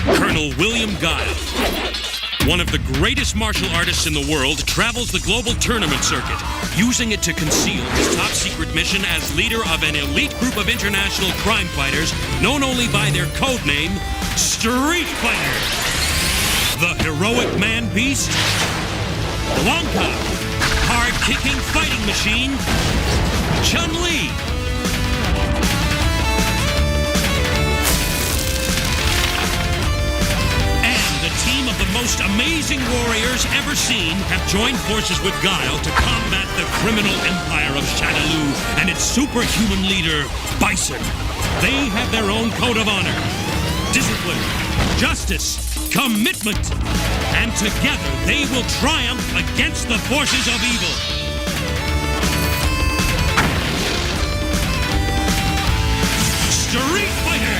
Colonel William Guile, one of the greatest martial artists in the world, travels the global tournament circuit, using it to conceal his top-secret mission as leader of an elite group of international crime fighters known only by their code name, Street Fighter. The heroic man-beast, Blanca, hard-kicking fighting machine, Chun-Li. Team of the most amazing warriors ever seen have joined forces with Guile to combat the criminal empire of Shadaloo and its superhuman leader, Bison. They have their own code of honor, discipline, justice, commitment, and together they will triumph against the forces of evil. Street Fighter!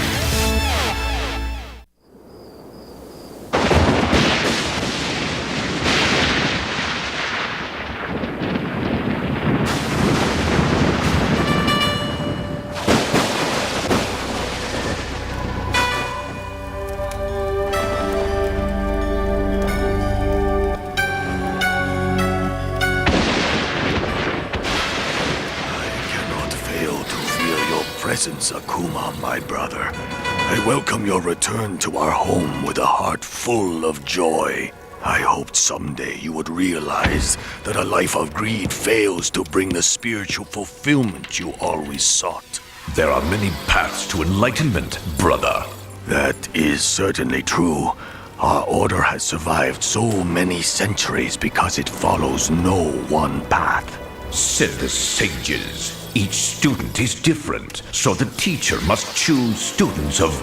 Akuma, my brother. I welcome your return to our home with a heart full of joy. I hoped someday you would realize that a life of greed fails to bring the spiritual fulfillment you always sought. There are many paths to enlightenment, brother. That is certainly true. Our order has survived so many centuries because it follows no one path. Said the sages. Each student is different, so the teacher must choose students of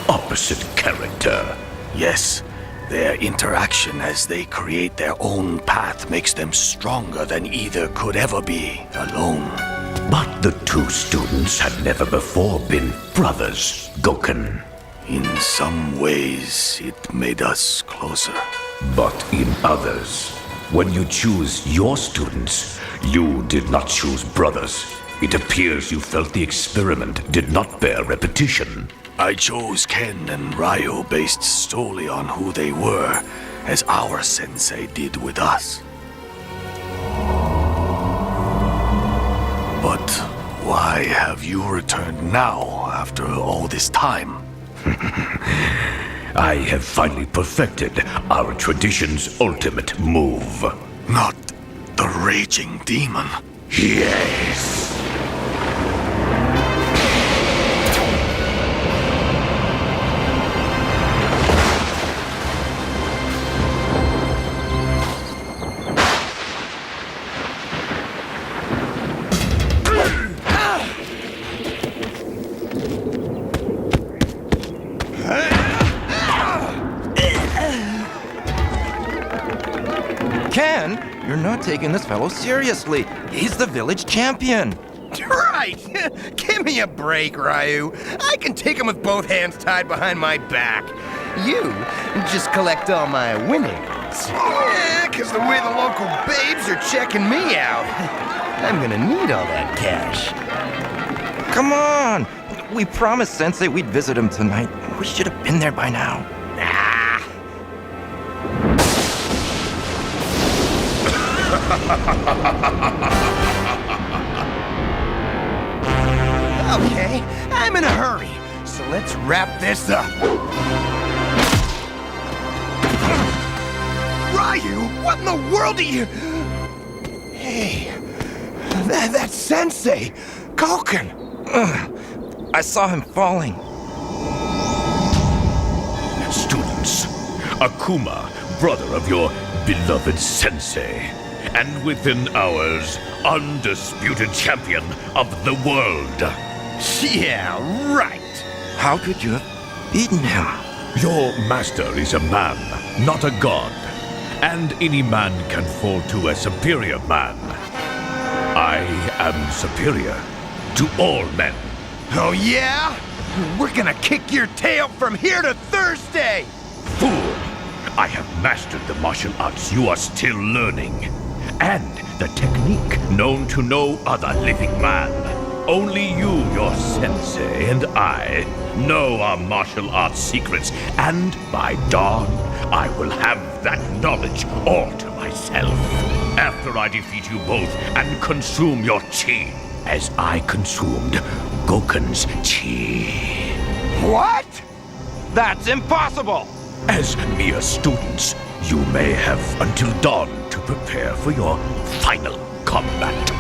opposite character. Yes, their interaction as they create their own path makes them stronger than either could ever be alone. But the two students had never before been brothers, Goken. In some ways, it made us closer. But in others, when you choose your students, you did not choose brothers. It appears you felt the experiment did not bear repetition. I chose Ken and Ryu based solely on who they were, as our sensei did with us. But why have you returned now, after all this time? I have finally perfected our tradition's ultimate move. Not the raging demon. Yes. Ken, you're not taking this fellow seriously. He's the village champion. Right! Give me a break, Ryu. I can take him with both hands tied behind my back. You just collect all my winnings. Yeah, 'cause the way the local babes are checking me out, I'm gonna need all that cash. Come on. We promised Sensei we'd visit him tonight. We should have been there by now. Okay, I'm in a hurry, so let's wrap this up. Ryu, what in the world are you... Hey, that's Sensei, Goken. I saw him falling. Students, Akuma, brother of your beloved sensei, and within hours, undisputed champion of the world. Yeah, right. How could you have beaten him? Your master is a man, not a god, and any man can fall to a superior man. I am superior to all men. Oh yeah? We're gonna kick your tail from here to Thursday! Fool! I have mastered the martial arts you are still learning, and the technique known to no other living man. Only you, your sensei, and I know our martial arts secrets, and by dawn, I will have that knowledge all to myself. After I defeat you both and consume your chi, as I consumed Goken's chi. What? That's impossible! As mere students, you may have until dawn to prepare for your final combat.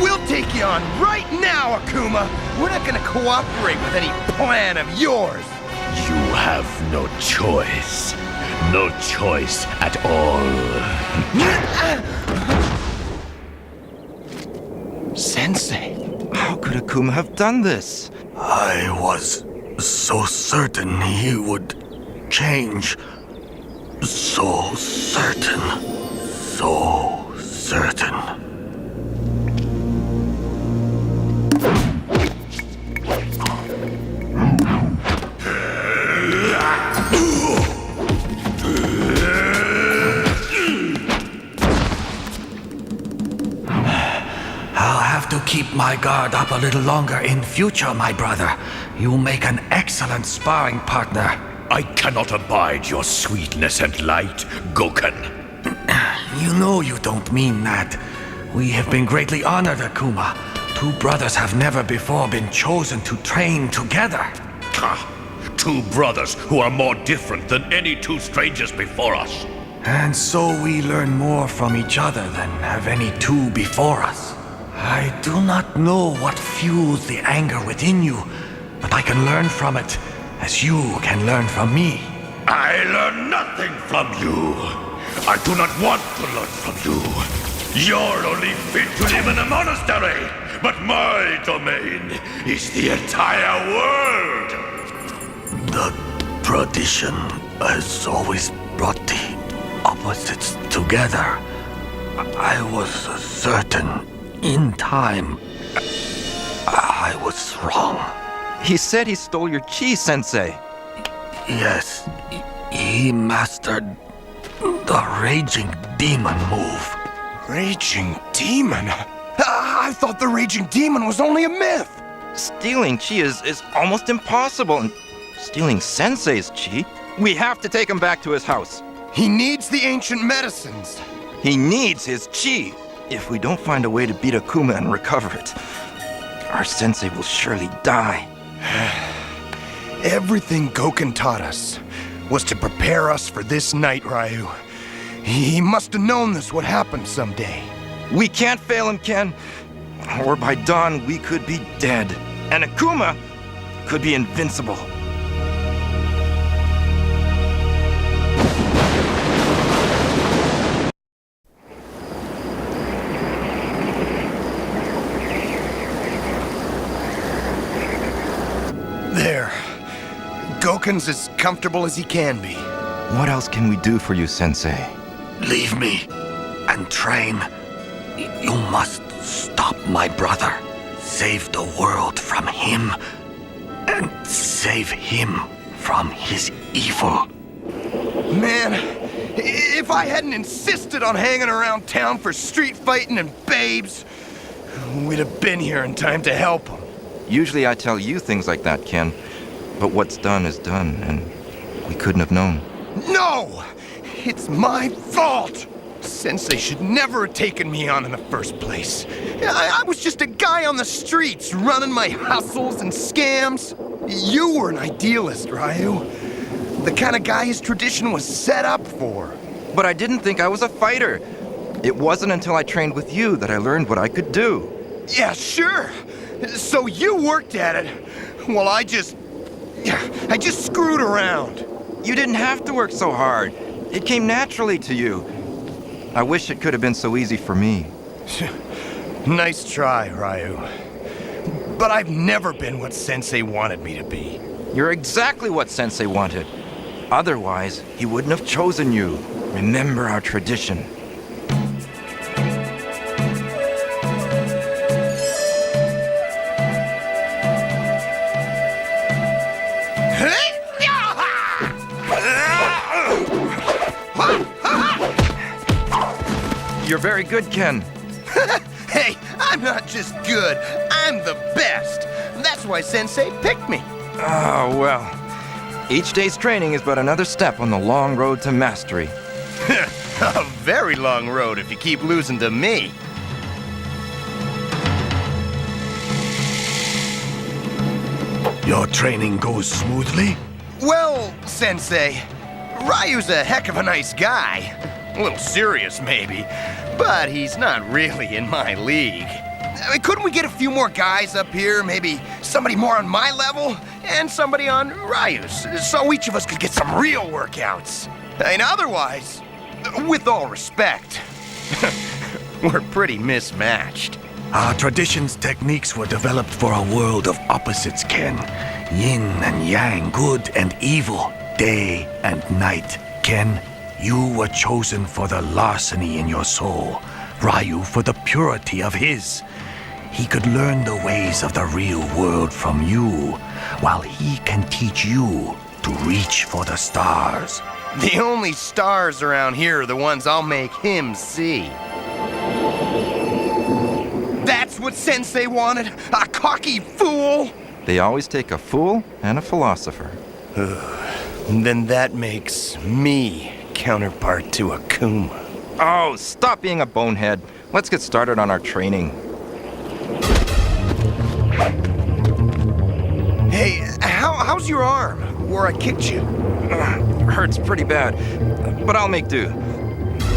We'll take you on right now, Akuma! We're not gonna cooperate with any plan of yours! You have no choice. No choice at all. Sensei. How could Akuma have done this? I was so certain he would change. So certain. So certain. I'll have to keep my guard up a little longer in future, my brother. You make an excellent sparring partner. I cannot abide your sweetness and light, Goken. You know you don't mean that. We have been greatly honored, Akuma. Two brothers have never before been chosen to train together. Two brothers who are more different than any two strangers before us. And so we learn more from each other than have any two before us. I do not know what fuels the anger within you, but I can learn from it as you can learn from me. I learn nothing from you. I do not want to learn from you. You're only fit to live in a monastery, but my domain is the entire world. The tradition has always brought the opposites together. I was certain in time I was wrong. He said he stole your chi, Sensei. Yes, he mastered the Raging Demon move. Raging Demon? I thought the Raging Demon was only a myth! Stealing chi is almost impossible, and stealing Sensei's chi? We have to take him back to his house. He needs the ancient medicines. He needs his chi. If we don't find a way to beat Akuma and recover it, our Sensei will surely die. Everything Goken taught us was to prepare us for this night, Ryu. He must have known this would happen someday. We can't fail him, Ken. Or by dawn, we could be dead. And Akuma could be invincible. There. Goken's as comfortable as he can be. What else can we do for you, Sensei? Leave me and train. You must stop my brother. Save the world from him. And save him from his evil. Man, if I hadn't insisted on hanging around town for street fighting and babes, we'd have been here in time to help him. Usually I tell you things like that, Ken. But what's done is done, and we couldn't have known. No! It's my fault! Sensei should never have taken me on in the first place. I was just a guy on the streets running my hustles and scams. You were an idealist, Ryu. The kind of guy his tradition was set up for. But I didn't think I was a fighter. It wasn't until I trained with you that I learned what I could do. Yeah, sure. So you worked at it, while I just screwed around. You didn't have to work so hard. It came naturally to you. I wish it could have been so easy for me. Nice try, Ryu. But I've never been what Sensei wanted me to be. You're exactly what Sensei wanted. Otherwise, he wouldn't have chosen you. Remember our tradition. You're very good, Ken. Hey, I'm not just good, I'm the best. That's why Sensei picked me. Oh, well. Each day's training is but another step on the long road to mastery. A very long road if you keep losing to me. Your training goes smoothly? Well, Sensei, Ryu's a heck of a nice guy. A little serious, maybe, but he's not really in my league. I mean, couldn't we get a few more guys up here? Maybe somebody more on my level and somebody on Ryu's, so each of us could get some real workouts. And otherwise, with all respect, we're pretty mismatched. Our tradition's techniques were developed for a world of opposites, Ken. Yin and yang, good and evil, day and night. Ken, you were chosen for the larceny in your soul. Ryu for the purity of his. He could learn the ways of the real world from you, while he can teach you to reach for the stars. The only stars around here are the ones I'll make him see. That's what Sensei wanted? A cocky fool? They always take a fool and a philosopher. Then that makes me counterpart to Akuma. Oh, stop being a bonehead. Let's get started on our training. Hey, how's your arm? Where I kicked you? Hurts pretty bad, but I'll make do.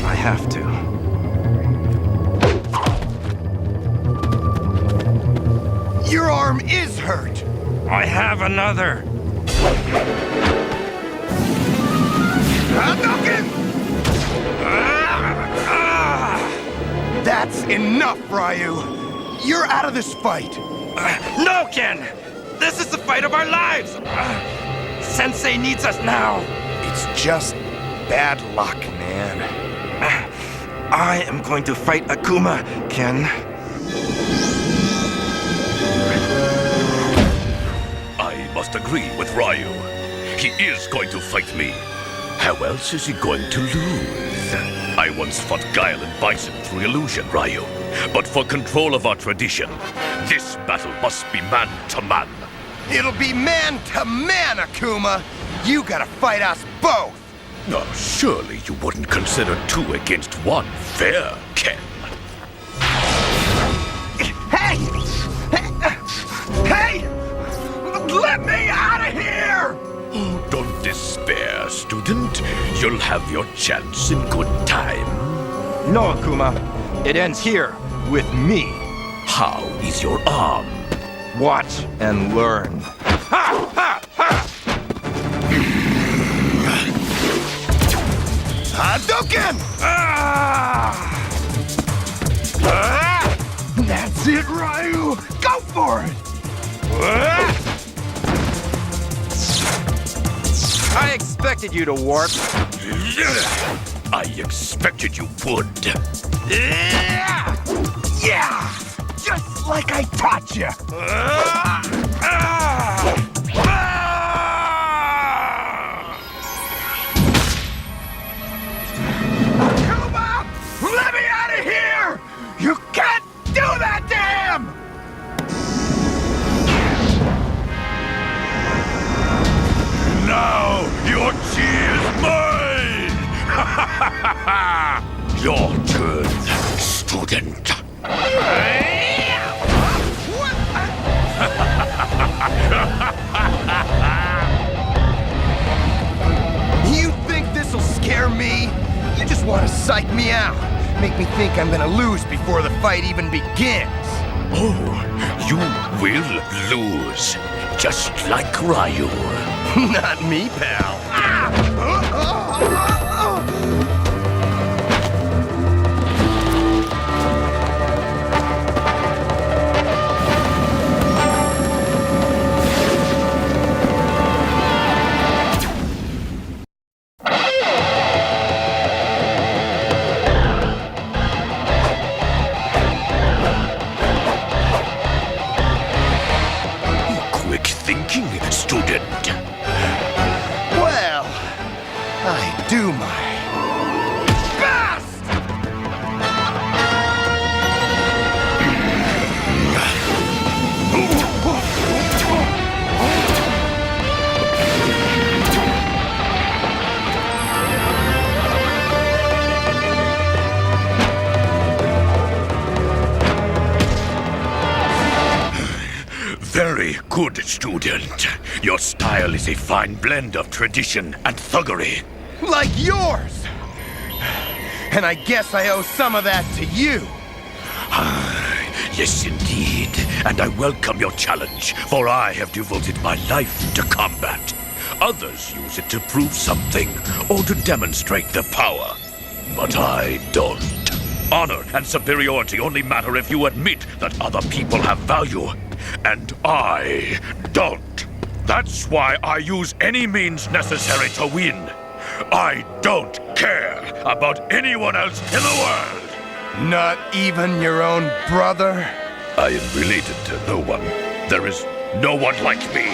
I have to. Your arm is hurt. I have another. Hadouken! That's enough, Ryu. You're out of this fight. No, Ken! This is the fight of our lives! Sensei needs us now. It's just bad luck, man. I am going to fight Akuma, Ken. I must agree with Ryu. He is going to fight me. How else is he going to lose? I once fought Guile and Bison through illusion, Ryu. But for control of our tradition, this battle must be man to man. It'll be man to man, Akuma. You gotta fight us both. Oh, surely you wouldn't consider 2 against 1 fair, Ken. Hey! Hey! Let me out of here! Oh, don't despair, student. You'll have your chance in good time. No, Akuma. It ends here, with me. How is your arm? Watch and learn. Ha! Ha! Ha! Hadouken! That's it, Ryu! Go for it! I expected you to warp. I expected you would. Yeah! Just like I taught you! Akuma! Let me out of here! You can't do that to him! Now your chi is mine! Your turn, student. You think this'll scare me? You just want to psych me out. Make me think I'm gonna lose before the fight even begins. Oh, you will lose, just like Ryu. Not me, pal. Quick thinking, student. Well, I do my best! Good student. Your style is a fine blend of tradition and thuggery. Like yours! And I guess I owe some of that to you. Yes, indeed. And I welcome your challenge, for I have devoted my life to combat. Others use it to prove something or to demonstrate their power. But I don't. Honor and superiority only matter if you admit that other people have value. And I don't. That's why I use any means necessary to win. I don't care about anyone else in the world. Not even your own brother? I am related to no one. There is no one like me.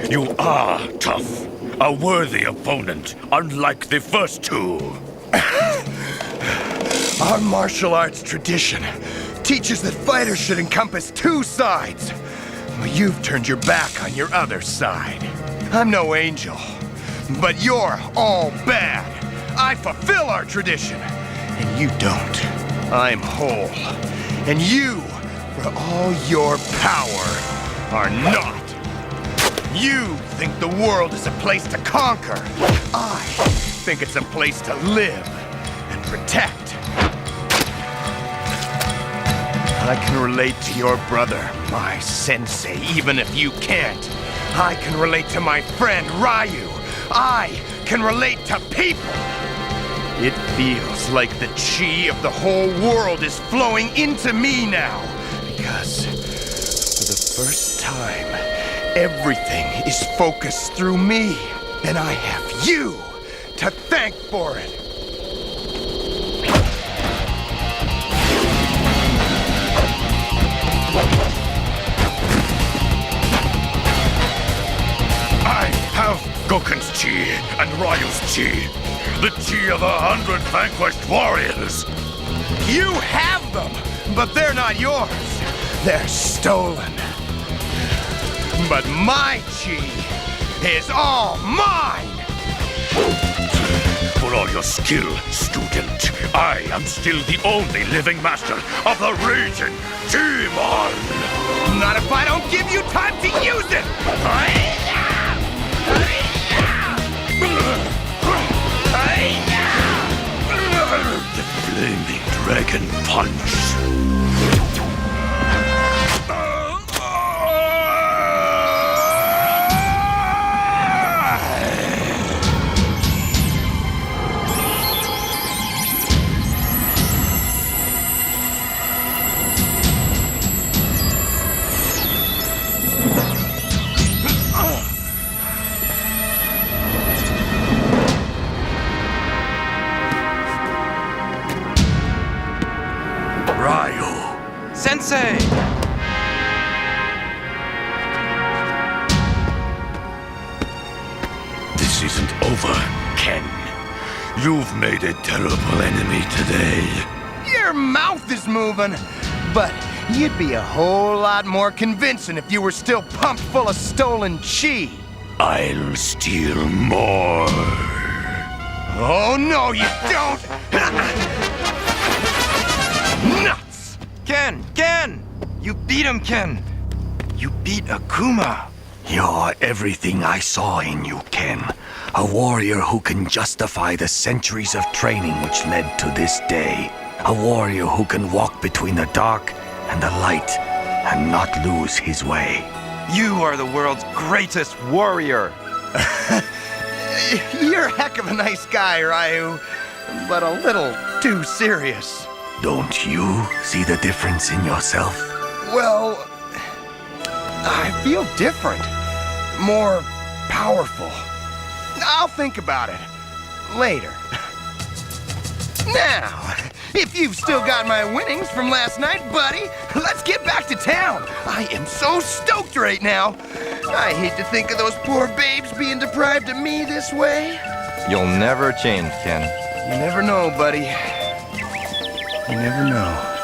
You are tough. A worthy opponent, unlike the first two. Our martial arts tradition teaches that fighters should encompass two sides. Well, you've turned your back on your other side. I'm no angel, but you're all bad. I fulfill our tradition, and you don't. I'm whole, and you, for all your power, are not. You think the world is a place to conquer. I think it's a place to live and protect. I can relate to your brother, my sensei, even if you can't. I can relate to my friend Ryu. I can relate to people. It feels like the chi of the whole world is flowing into me now. Because for the first time, everything is focused through me, and I have you to thank for it. I have Goken's chi and Ryu's chi, the chi of 100 vanquished warriors. You have them, but they're not yours. They're stolen. But my chi is all mine! For all your skill, student, I am still the only living master of the Raging Demon! Not if I don't give you time to use it! The Flaming Dragon Punch! Sensei! This isn't over, Ken. You've made a terrible enemy today. Your mouth is moving, but you'd be a whole lot more convincing if you were still pumped full of stolen chi. I'll steal more. Oh, no, you don't! Nuts! Ken! You beat him, Ken! You beat Akuma! You're everything I saw in you, Ken. A warrior who can justify the centuries of training which led to this day. A warrior who can walk between the dark and the light and not lose his way. You are the world's greatest warrior! You're a heck of a nice guy, Ryu, but a little too serious. Don't you see the difference in yourself? Well, I feel different. More powerful. I'll think about it later. Now, if you've still got my winnings from last night, buddy, let's get back to town. I am so stoked right now. I hate to think of those poor babes being deprived of me this way. You'll never change, Ken. You never know, buddy. You never know.